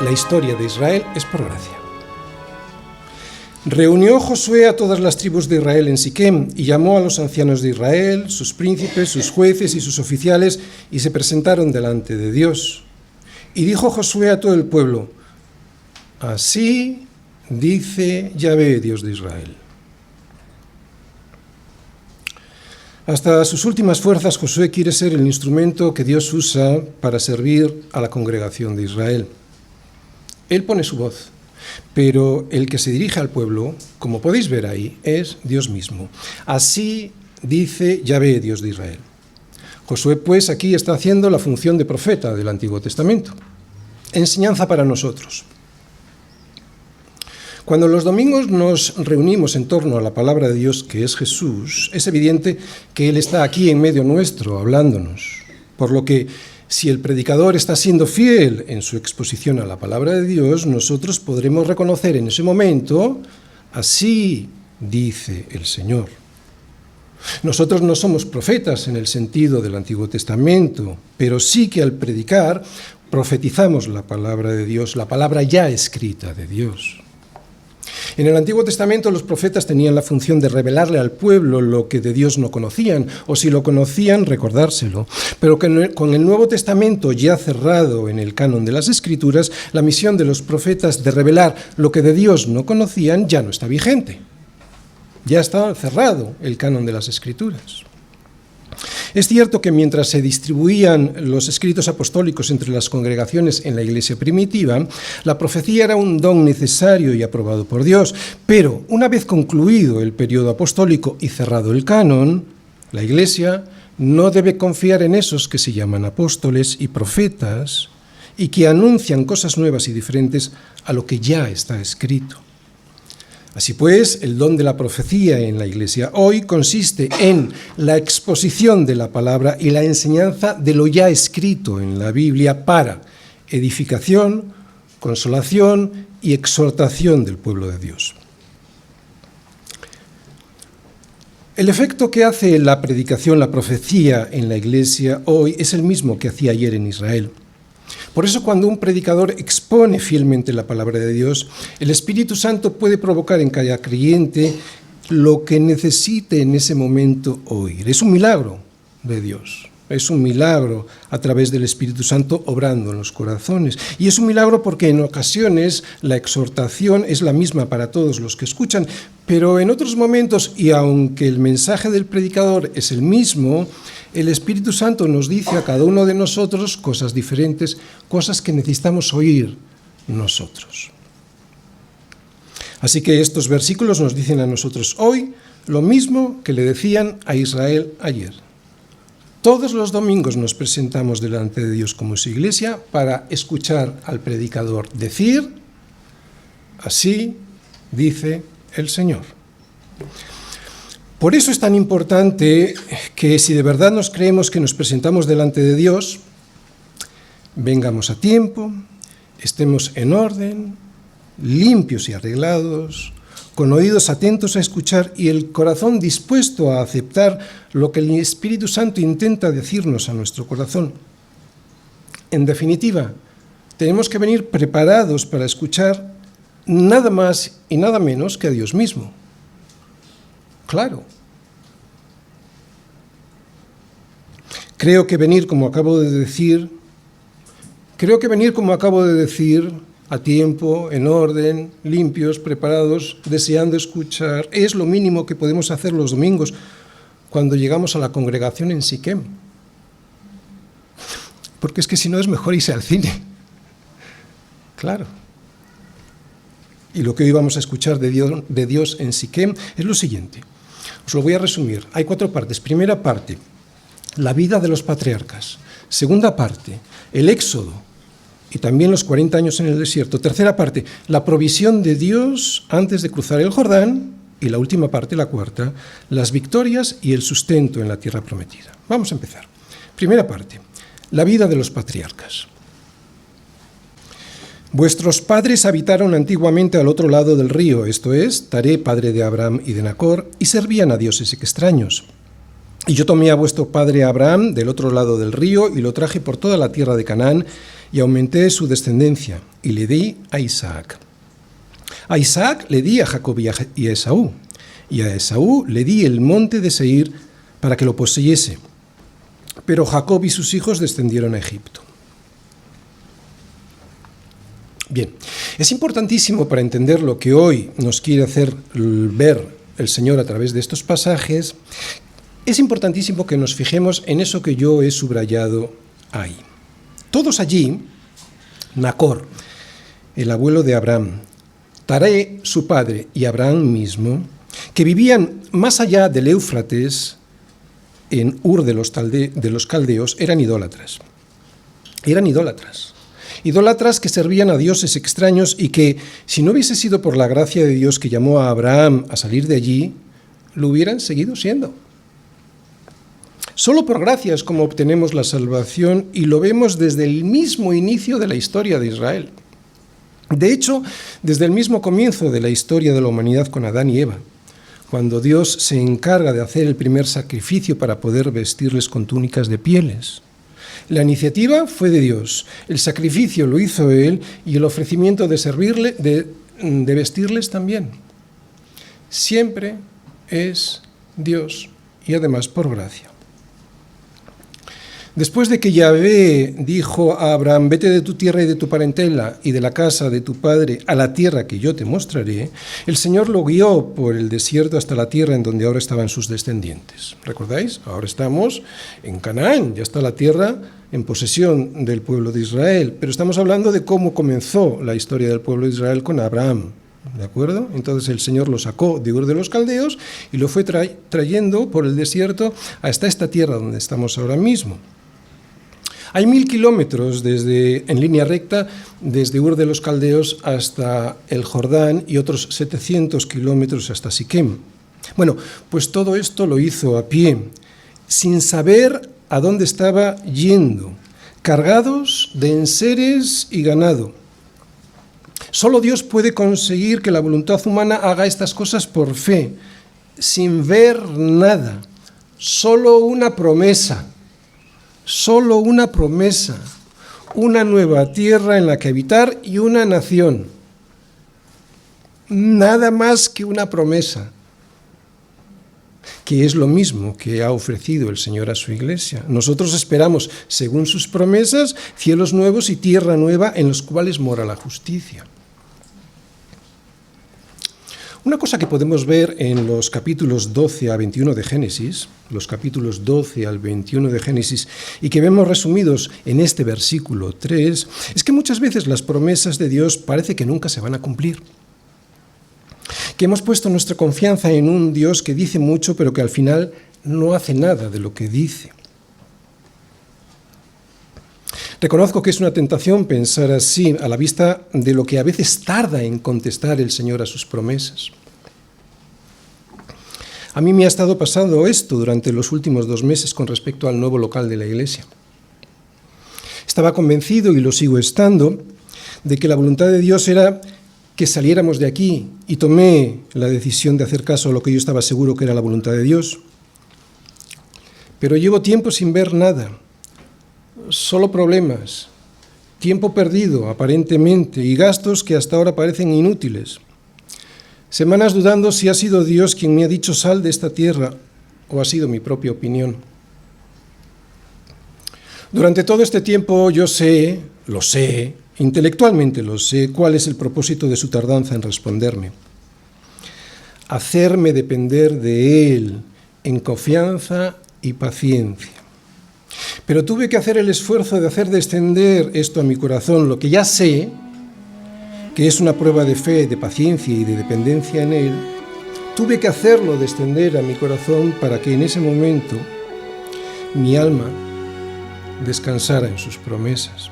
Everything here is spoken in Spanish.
La historia de Israel es por gracia. Reunió Josué a todas las tribus de Israel en Siquem y llamó a los ancianos de Israel, sus príncipes, sus jueces y sus oficiales, y se presentaron delante de Dios. Y dijo Josué a todo el pueblo: así dice Yahvé, Dios de Israel. Hasta sus últimas fuerzas, Josué quiere ser el instrumento que Dios usa para servir a la congregación de Israel. Él pone su voz, pero el que se dirige al pueblo, como podéis ver ahí, es Dios mismo. Así dice Yahvé, Dios de Israel. Josué, pues, aquí está haciendo la función de profeta del Antiguo Testamento. Enseñanza para nosotros. Cuando los domingos nos reunimos en torno a la palabra de Dios, que es Jesús, es evidente que Él está aquí en medio nuestro, hablándonos. Por lo que, si el predicador está siendo fiel en su exposición a la palabra de Dios, nosotros podremos reconocer en ese momento: así dice el Señor. Nosotros no somos profetas en el sentido del Antiguo Testamento, pero sí que al predicar profetizamos la palabra de Dios, la palabra ya escrita de Dios. En el Antiguo Testamento los profetas tenían la función de revelarle al pueblo lo que de Dios no conocían, o si lo conocían, recordárselo. Pero con el Nuevo Testamento ya cerrado en el canon de las Escrituras, la misión de los profetas de revelar lo que de Dios no conocían ya no está vigente. Ya está cerrado el canon de las Escrituras. Es cierto que mientras se distribuían los escritos apostólicos entre las congregaciones en la iglesia primitiva, la profecía era un don necesario y aprobado por Dios, pero una vez concluido el periodo apostólico y cerrado el canon, la iglesia no debe confiar en esos que se llaman apóstoles y profetas y que anuncian cosas nuevas y diferentes a lo que ya está escrito. Así pues, el don de la profecía en la Iglesia hoy consiste en la exposición de la palabra y la enseñanza de lo ya escrito en la Biblia para edificación, consolación y exhortación del pueblo de Dios. El efecto que hace la predicación, la profecía en la Iglesia hoy es el mismo que hacía ayer en Israel. Por eso, cuando un predicador expone fielmente la palabra de Dios, el Espíritu Santo puede provocar en cada creyente lo que necesite en ese momento oír. Es un milagro de Dios, es un milagro a través del Espíritu Santo obrando en los corazones. Y es un milagro porque en ocasiones la exhortación es la misma para todos los que escuchan, pero en otros momentos, y aunque el mensaje del predicador es el mismo, el Espíritu Santo nos dice a cada uno de nosotros cosas diferentes, cosas que necesitamos oír nosotros. Así que estos versículos nos dicen a nosotros hoy lo mismo que le decían a Israel ayer. Todos los domingos nos presentamos delante de Dios como su iglesia para escuchar al predicador decir: así dice el Señor. Por eso es tan importante que, si de verdad nos creemos que nos presentamos delante de Dios, vengamos a tiempo, estemos en orden, limpios y arreglados, con oídos atentos a escuchar y el corazón dispuesto a aceptar lo que el Espíritu Santo intenta decirnos a nuestro corazón. En definitiva, tenemos que venir preparados para escuchar nada más y nada menos que a Dios mismo. Claro. Creo que venir como acabo de decir, a tiempo, en orden, limpios, preparados, deseando escuchar, es lo mínimo que podemos hacer los domingos cuando llegamos a la congregación en Siquem. Porque es que si no es mejor irse al cine. Claro. Y lo que hoy vamos a escuchar de Dios en Siquem es lo siguiente. Os lo voy a resumir. Hay 4 partes. Primera parte, la vida de los patriarcas. Segunda parte, el Éxodo y también los 40 años en el desierto. Tercera parte, la provisión de Dios antes de cruzar el Jordán. Y la última parte, la cuarta, las victorias y el sustento en la tierra prometida. Vamos a empezar. Primera parte, la vida de los patriarcas. Vuestros padres habitaron antiguamente al otro lado del río, esto es, Taré, padre de Abraham y de Nacor, y servían a dioses extraños. Y yo tomé a vuestro padre Abraham del otro lado del río y lo traje por toda la tierra de Canaán, y aumenté su descendencia, y le di a Isaac. A Isaac le di a Jacob y a Esaú, y a Esaú le di el monte de Seir para que lo poseyese. Pero Jacob y sus hijos descendieron a Egipto. Bien, es importantísimo para entender lo que hoy nos quiere hacer ver el Señor a través de estos pasajes, es importantísimo que nos fijemos en eso que yo he subrayado ahí. Todos allí, Nacor, el abuelo de Abraham, Taré, su padre, y Abraham mismo, que vivían más allá del Éufrates, en Ur de los caldeos, eran idólatras. Eran idólatras. Idólatras que servían a dioses extraños y que, si no hubiese sido por la gracia de Dios que llamó a Abraham a salir de allí, lo hubieran seguido siendo. Solo por gracia es como obtenemos la salvación y lo vemos desde el mismo inicio de la historia de Israel. De hecho, desde el mismo comienzo de la historia de la humanidad con Adán y Eva, cuando Dios se encarga de hacer el primer sacrificio para poder vestirles con túnicas de pieles. La iniciativa fue de Dios, el sacrificio lo hizo Él y el ofrecimiento de servirle, de vestirles también. Siempre es Dios y además por gracia. Después de que Yahvé dijo a Abraham, vete de tu tierra y de tu parentela y de la casa de tu padre a la tierra que yo te mostraré, el Señor lo guió por el desierto hasta la tierra en donde ahora estaban sus descendientes. ¿Recordáis? Ahora estamos en Canaán, ya está la tierra en posesión del pueblo de Israel, pero estamos hablando de cómo comenzó la historia del pueblo de Israel con Abraham. ¿De acuerdo? Entonces el Señor lo sacó de Ur de los Caldeos y lo fue trayendo por el desierto hasta esta tierra donde estamos ahora mismo. Hay 1000 kilómetros en línea recta desde Ur de los Caldeos hasta el Jordán y otros 700 kilómetros hasta Siquem. Bueno, pues todo esto lo hizo a pie, sin saber a dónde estaba yendo, cargados de enseres y ganado. Solo Dios puede conseguir que la voluntad humana haga estas cosas por fe, sin ver nada, solo una promesa. Solo una promesa, una nueva tierra en la que habitar y una nación. Nada más que una promesa, que es lo mismo que ha ofrecido el Señor a su iglesia. Nosotros esperamos, según sus promesas, cielos nuevos y tierra nueva en los cuales mora la justicia. Una cosa que podemos ver en los capítulos 12 a 21 de Génesis, los capítulos 12 al 21 de Génesis, y que vemos resumidos en este versículo 3, es que muchas veces las promesas de Dios parece que nunca se van a cumplir. Que hemos puesto nuestra confianza en un Dios que dice mucho, pero que al final no hace nada de lo que dice. Reconozco que es una tentación pensar así a la vista de lo que a veces tarda en contestar el Señor a sus promesas. A mí me ha estado pasando esto durante los últimos 2 meses con respecto al nuevo local de la iglesia. Estaba convencido, y lo sigo estando, de que la voluntad de Dios era que saliéramos de aquí y tomé la decisión de hacer caso a lo que yo estaba seguro que era la voluntad de Dios. Pero llevo tiempo sin ver nada. Solo problemas, tiempo perdido aparentemente y gastos que hasta ahora parecen inútiles. Semanas dudando si ha sido Dios quien me ha dicho sal de esta tierra o ha sido mi propia opinión. Durante todo este tiempo yo lo sé, intelectualmente lo sé, cuál es el propósito de su tardanza en responderme. Hacerme depender de Él en confianza y paciencia. Pero tuve que hacer el esfuerzo de hacer descender esto a mi corazón, lo que ya sé, que es una prueba de fe, de paciencia y de dependencia en Él. Tuve que hacerlo descender a mi corazón para que en ese momento mi alma descansara en sus promesas.